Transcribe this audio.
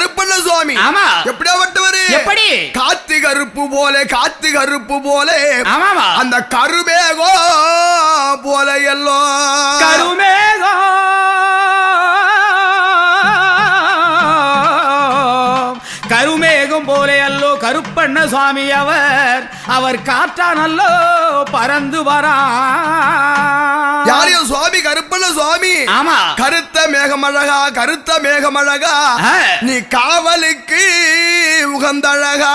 கருப்பண்ண சுவாமி ஆமா எப்படியாப்பட்டவரு எப்படி காத்து கருப்பு போல ஆமாமா அந்த கருமேகோ போல எல்லோ கருமேகோ கருமேகம் போலே அல்லோ கருப்பண்ண சுவாமி அவர் காற்றானல்லோ பறந்து வரா யாரையும் சுவாமி கருப்பண்ண சுவாமி ஆமா கருத்த மேகமழகா நீ காவலுக்கு உகந்தழகா